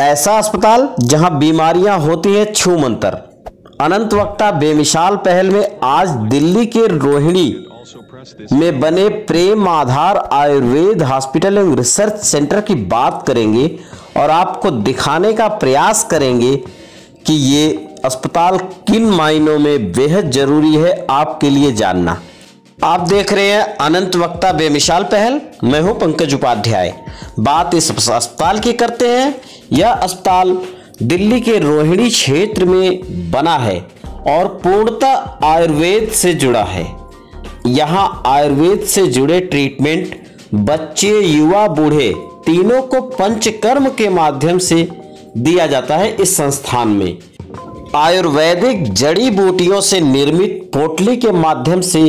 ऐसा अस्पताल जहां बीमारियां होती हैं छूमंतर। अनंत वक्ता बेमिसाल पहल में आज दिल्ली के रोहिणी में बने प्रेम आधार आयुर्वेद हॉस्पिटल एवं रिसर्च सेंटर की बात करेंगे और आपको दिखाने का प्रयास करेंगे कि ये अस्पताल किन मायनों में बेहद जरूरी है आपके लिए जानना। आप देख रहे हैं अनंत वक्ता बेमिसाल पहल। मैं हूं पंकज उपाध्याय। बात इस अस्पताल की करते हैं। यह अस्पताल दिल्ली के रोहिणी क्षेत्र में बना है और पूर्णतः आयुर्वेद से जुड़ा है। यहाँ आयुर्वेद से जुड़े ट्रीटमेंट बच्चे, युवा, बूढ़े तीनों को पंचकर्म के माध्यम से दिया जाता है। इस संस्थान में आयुर्वेदिक जड़ी बूटियों से निर्मित पोटली के माध्यम से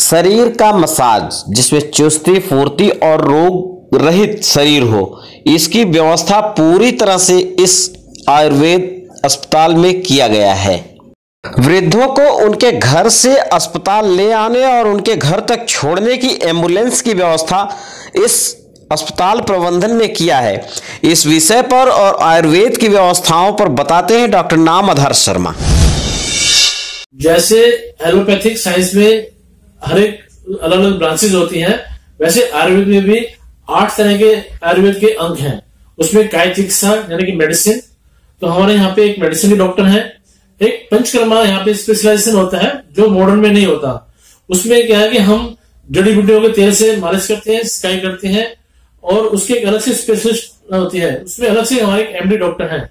शरीर का मसाज, जिसमें चुस्ती, फुर्ती और रोग रहित शरीर हो, इसकी व्यवस्था पूरी तरह से इस आयुर्वेद अस्पताल में किया गया है। वृद्धों को उनके घर से अस्पताल ले आने और उनके घर तक छोड़ने की एम्बुलेंस की व्यवस्था इस अस्पताल प्रबंधन ने किया है। इस विषय पर और आयुर्वेद की व्यवस्थाओं पर बताते हैं डॉक्टर नाम आधार शर्मा। जैसे एलोपैथिक साइंस में हर एक अलग अलग ब्रांचेज होती हैं, वैसे आयुर्वेद में भी 8 तरह के आयुर्वेद के अंग हैं। उसमें काय चिकित्सा यानी कि मेडिसिन, तो हमारे यहाँ पे एक मेडिसिन के डॉक्टर हैं। एक पंचकर्मा यहाँ पे स्पेशलाइजेशन होता है जो मॉडर्न में नहीं होता। उसमें क्या है कि हम जड़ी बूटियों के तेल से मालिश करते हैं, सिकाई करते हैं और उसके एक अलग से स्पेशलिस्ट होती है। उसमें अलग से हमारे एमडी डॉक्टर हैं।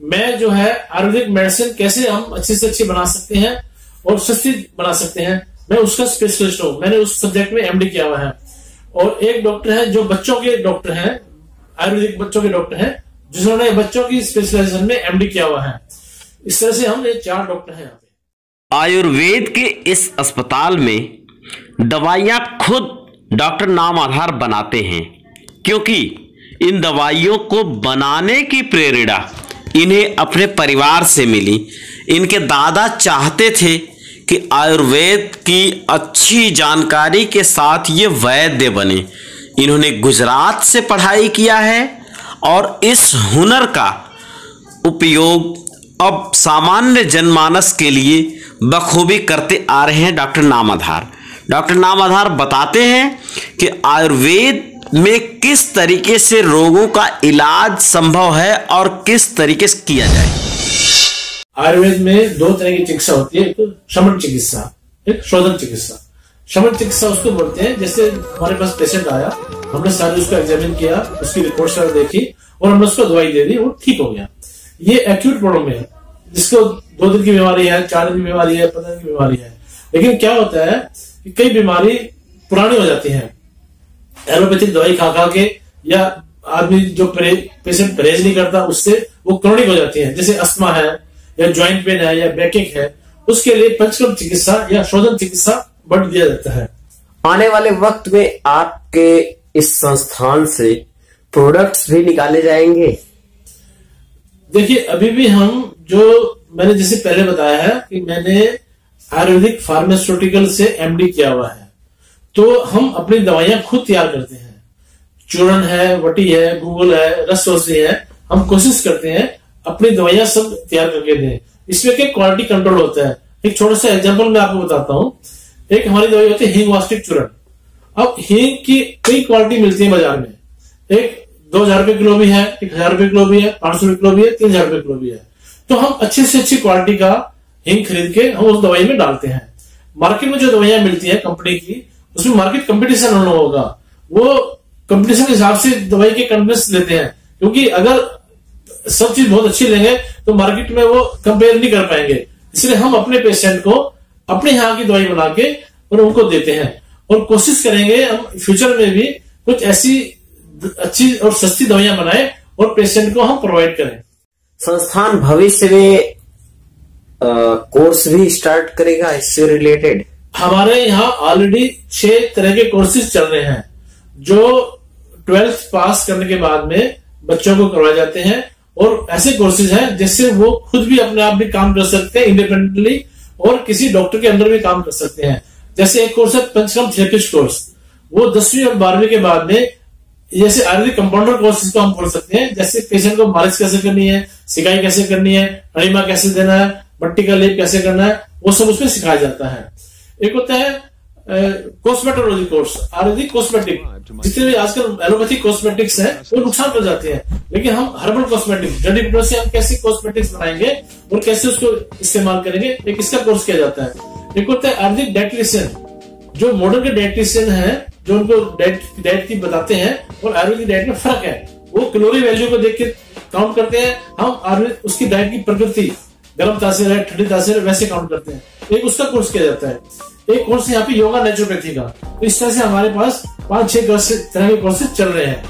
मैं जो है आयुर्वेदिक मेडिसिन कैसे हम अच्छी से अच्छी बना सकते हैं और सस्ती बना सकते हैं, मैं उसका स्पेशलिस्ट हूँ। मैंने उस सब्जेक्ट में एमडी किया हुआ है। और एक डॉक्टर है जो बच्चों के डॉक्टर हैं, आयुर्वेदिक बच्चों के डॉक्टर हैं, जिन्होंने बच्चों की स्पेशलाइजेशन में एमडी किया हुआ है। इस तरह से हम 4 डॉक्टर हैं यहाँ पे। आयुर्वेद के इस अस्पताल में दवाइयां खुद डॉक्टर नाम आधार बनाते हैं, क्योंकि इन दवाइयों को बनाने की प्रेरणा इन्हें अपने परिवार से मिली। इनके दादा चाहते थे कि आयुर्वेद की अच्छी जानकारी के साथ ये वैद्य बने। इन्होंने गुजरात से पढ़ाई किया है और इस हुनर का उपयोग अब सामान्य जनमानस के लिए बखूबी करते आ रहे हैं डॉक्टर नाम आधार। डॉक्टर नाम आधार बताते हैं कि आयुर्वेद में किस तरीके से रोगों का इलाज संभव है और किस तरीके से किया जाए। आयुर्वेद में 2 तरह की चिकित्सा होती है, एक शमन चिकित्सा, एक शोधन चिकित्सा। शमन चिकित्सा उसको बोलते हैं जैसे हमारे पास पेशेंट आया, हमने सारी उसको एग्जामिन किया, उसकी रिपोर्ट सारी देखी और हमने उसको दवाई दे दी, वो ठीक हो गया। ये एक्यूट प्रॉब्लम है, जिसको 2 दिन की बीमारी है, 4 दिन की बीमारी है, 15 दिन की बीमारी है। लेकिन क्या होता है कि कई बीमारी पुरानी हो जाती है एलोपैथिक दवाई खा खा के, या आदमी जो पेशेंट परहेज नहीं करता उससे वो क्रोनिक हो जाती है। जैसे अस्थमा है या ज्वाइंट पेन है या बैकेक है, उसके लिए पंचकर्म चिकित्सा या शोधन चिकित्सा बढ़ दिया जाता है। आने वाले वक्त में आपके इस संस्थान से प्रोडक्ट्स भी निकाले जाएंगे। देखिए, अभी भी हम जो मैंने जैसे पहले बताया है कि मैंने आयुर्वेदिक फार्मास्यूटिकल से एमडी किया हुआ है, तो हम अपनी दवाइयां खुद तैयार करते हैं। चूर्ण है, वटी है, गूगल है, रसवसी है, हम कोशिश करते हैं अपनी दवाइयां सब तैयार करके दें। इसमें क्या क्वालिटी कंट्रोल होता है। एक छोटा सा एग्जांपल मैं आपको बताता हूँ। एक हमारी दवाई होती है हींग वास्टिक चूर्ण। अब हींग की कई क्वालिटी मिलती है बाजार में। एक 2000 रुपए किलो भी है, 1000 रुपए किलो भी है, 500 रुपए किलो भी है, 3000 रुपए किलो भी है। तो हम अच्छी से अच्छी क्वालिटी का हींग खरीद के हम उस दवाई में डालते हैं। मार्केट में जो दवाइयां मिलती है कंपनी की, उसमें मार्केट कंपटीशन होना होगा, वो कंपटीशन के हिसाब से दवाई के कंपनीज लेते हैं। क्योंकि अगर सब चीज बहुत अच्छी लेंगे तो मार्केट में वो कंपेयर नहीं कर पाएंगे। इसलिए हम अपने पेशेंट को अपने यहाँ की दवाई बना के और उनको देते हैं और कोशिश करेंगे हम फ्यूचर में भी कुछ ऐसी अच्छी और सस्ती दवाइयां बनाएं और पेशेंट को हम प्रोवाइड करें। संस्थान भविष्य में कोर्स भी स्टार्ट करेगा इससे रिलेटेड। हमारे यहाँ ऑलरेडी 6 तरह के कोर्सेज चल रहे हैं जो 12th पास करने के बाद में बच्चों को करवाए जाते हैं। और ऐसे कोर्सेज हैं जिससे वो खुद भी अपने आप भी काम कर सकते हैं इंडिपेंडेंटली और किसी डॉक्टर के अंदर भी काम कर सकते हैं। जैसे एक कोर्स है पंचकर्म थेरेपिस्ट कोर्स, वो 10वीं और 12वीं के बाद में जैसे आयुर्वेदिक कंपाउंडर कोर्सेज को हम बोल सकते हैं, जैसे पेशेंट को मालिश कैसे करनी है, सिकाई कैसे करनी है, अणिमा कैसे देना है, मट्टी का लेप कैसे करना है, वो सब उसमें सिखाया जाता है। एक होता है कॉस्मेटोलॉजी कोर्स, आयुर्वेदिक कॉस्मेटिक। जितने भी आजकल एलोपैथिक कॉस्मेटिक्स हैं वो नुकसान कर जाते हैं, लेकिन हम हर्बल कॉस्मेटिक्स, जड़ी बूटियों से हम कैसे कॉस्मेटिक्स बनाएंगे और कैसे उसको इस्तेमाल करेंगे, एक इसका कोर्स किया जाता है। एक होता है आयुर्वेदिक डाइटिशियन, जो मॉडर्न के डाइटिशियन है, जो उनको डाइट की बताते हैं और आयुर्वेदिक डाइट में फर्क है। वो कैलोरी वैल्यू को देख के काउंट करते हैं, हम आयुर्वेद उसकी डाइट की प्रकृति, गर्म तासीर है, ठंडी तासीर है, वैसे काउंट करते हैं। एक उसका कोर्स किया जाता है। एक कोर्स यहाँ पे योगा नेचुरोपैथी का। तो इस तरह से हमारे पास 5-6 तरह के कोर्सेज चल रहे हैं।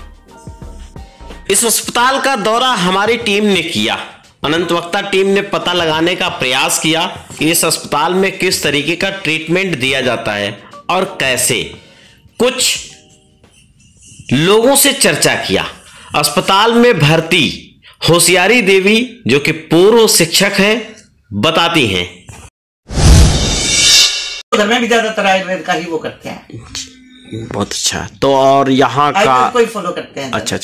इस अस्पताल का दौरा हमारी टीम ने किया। अनंत वक्ता टीम ने पता लगाने का प्रयास किया कि इस अस्पताल में किस तरीके का ट्रीटमेंट दिया जाता है और कैसे। कुछ लोगों से चर्चा किया। अस्पताल में भर्ती होशियारी देवी, जो कि पूर्व शिक्षक हैं, बताती हैं। घर में भी ज्यादातर आयुर्वेद का ही वो करते हैं। बहुत अच्छा। तो और यहाँ का कोई फॉलो करते हैं। अच्छा,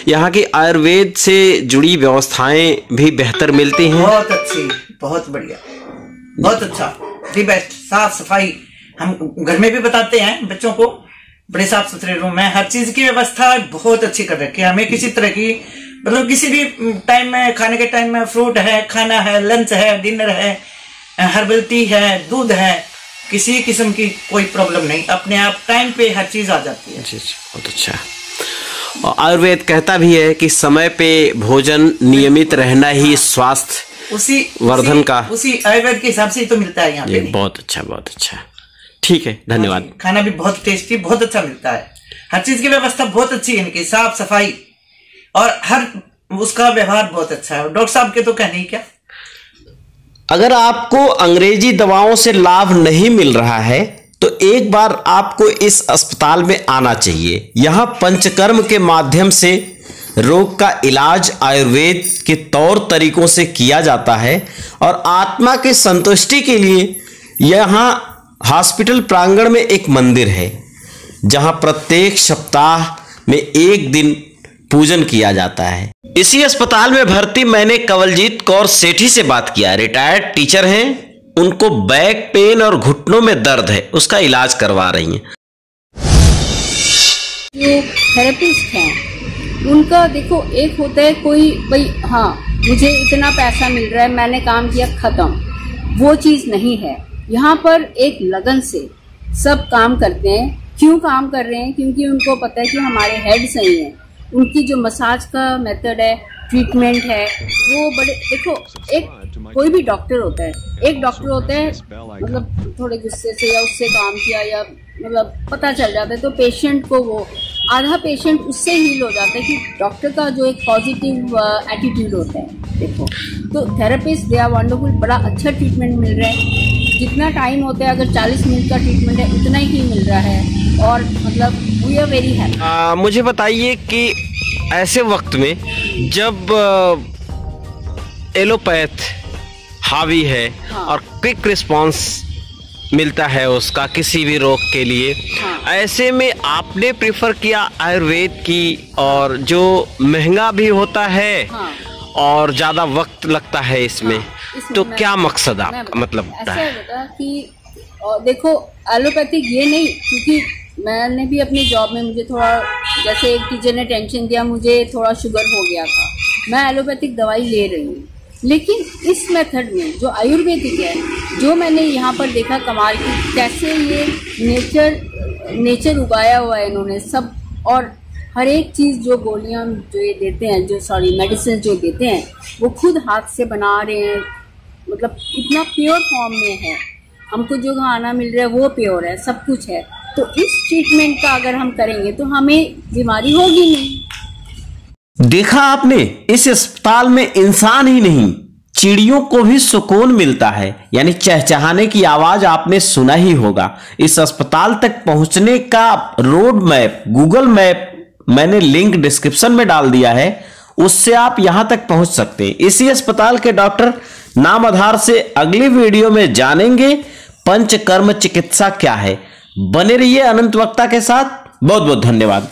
यहाँ की आयुर्वेद से जुड़ी व्यवस्थाएं भी बेहतर मिलती हैं। बहुत अच्छी, बहुत बढ़िया, बहुत अच्छा, दी बेस्ट। साफ सफाई हम घर में भी बताते हैं बच्चों को, बड़े साफ सुथरे रूम है, हर चीज की व्यवस्था बहुत अच्छी कर रखी है। हमें किसी तरह की मतलब किसी भी टाइम में, खाने के टाइम में फ्रूट है, खाना है, लंच है, डिनर है, हर्बल टी है, दूध है, किसी किस्म की कोई प्रॉब्लम नहीं। अपने आप टाइम पे हर चीज आ जाती है। जी, बहुत अच्छा। और आयुर्वेद कहता भी है कि समय पे भोजन नियमित रहना ही स्वास्थ्य वर्धन का, उसी आयुर्वेद के हिसाब से ही तो मिलता है यहाँ पे। बहुत अच्छा, बहुत अच्छा। ठीक है, धन्यवाद। खाना भी बहुत टेस्टी, बहुत अच्छा मिलता है। हर चीज की व्यवस्था बहुत अच्छी है इनकी, साफ सफाई और हर उसका व्यवहार बहुत अच्छा है। डॉक्टर साहब के तो कहने ही क्या। अगर आपको अंग्रेजी दवाओं से लाभ नहीं मिल रहा है तो एक बार आपको इस अस्पताल में आना चाहिए। यहाँ पंचकर्म के माध्यम से रोग का इलाज आयुर्वेद के तौर तरीकों से किया जाता है और आत्मा के संतुष्टि के लिए यहाँ हॉस्पिटल प्रांगण में एक मंदिर है, जहाँ प्रत्येक सप्ताह में एक दिन पूजन किया जाता है। इसी अस्पताल में भर्ती मैंने कंवलजीत कौर सेठी से बात किया। रिटायर्ड टीचर हैं, उनको बैक पेन और घुटनों में दर्द है, उसका इलाज करवा रही हैं। जो थेरेपिस्ट हैं उनका देखो, एक होता है कोई भाई हाँ मुझे इतना पैसा मिल रहा है, मैंने काम किया, खत्म, वो चीज़ नहीं है। यहाँ पर एक लगन से सब काम करते हैं। क्यों काम कर रहे हैं? क्योंकि उनको पता है कि हमारे हेड सही हैं। उनकी जो मसाज का मेथड है, ट्रीटमेंट है, वो बड़े देखो, एक कोई भी डॉक्टर होता है, एक डॉक्टर होता है मतलब थोड़े गुस्से से या उससे काम किया या मतलब पता चल जाता है तो पेशेंट को वो आधा पेशेंट उससे हील हो जाता है कि डॉक्टर का जो एक पॉजिटिव एटीट्यूड होता है। देखो तो थेरेपिस्ट दे आर वंडरफुल, बड़ा अच्छा ट्रीटमेंट मिल रहा है। जितना टाइम होता है, अगर 40 मिनट का ट्रीटमेंट है उतना ही मिल रहा है और मतलब वी आर वेरी हैप्पी। मुझे बताइए कि ऐसे वक्त में जब एलोपैथ हावी है और क्विक रिस्पांस मिलता है उसका किसी भी रोग के लिए, ऐसे में आपने प्रेफर किया आयुर्वेद की, और जो महंगा भी होता है और ज़्यादा वक्त लगता है इसमें, तो क्या मकसद आपका मतलब ऐसा है कि देखो एलोपैथिक ये नहीं, क्योंकि मैंने भी अपनी जॉब में मुझे थोड़ा, जैसे एक टीचर ने टेंशन दिया, मुझे थोड़ा शुगर हो गया था, मैं एलोपैथिक दवाई ले रही हूँ। लेकिन इस मेथड में जो आयुर्वेदिक है, जो मैंने यहाँ पर देखा कमाल की, कैसे ये नेचर उगाया हुआ है इन्होंने सब, और हर एक चीज़ जो गोलियाँ जो ये देते हैं, जो सॉरी मेडिसिन जो देते हैं, वो खुद हाथ से बना रहे हैं, मतलब इतना प्योर फॉर्म में है। हमको जो खाना मिल रहा है वो प्योर है, सब कुछ है। तो इस ट्रीटमेंट का अगर हम करेंगे तो हमें बीमारी होगी नहीं। देखा आपने, इस अस्पताल में इंसान ही नहीं, चिड़ियों को भी सुकून मिलता है, यानी चहचहाने की आवाज आपने सुना ही होगा। इस अस्पताल तक पहुंचने का रोड मैप, गूगल मैप मैंने लिंक डिस्क्रिप्शन में डाल दिया है, उससे आप यहां तक पहुंच सकते हैं। इसी अस्पताल के डॉक्टर नाम आधार से अगली वीडियो में जानेंगे पंचकर्म चिकित्सा क्या है। बने रहिए अनंत वक्ता के साथ। बहुत बहुत धन्यवाद।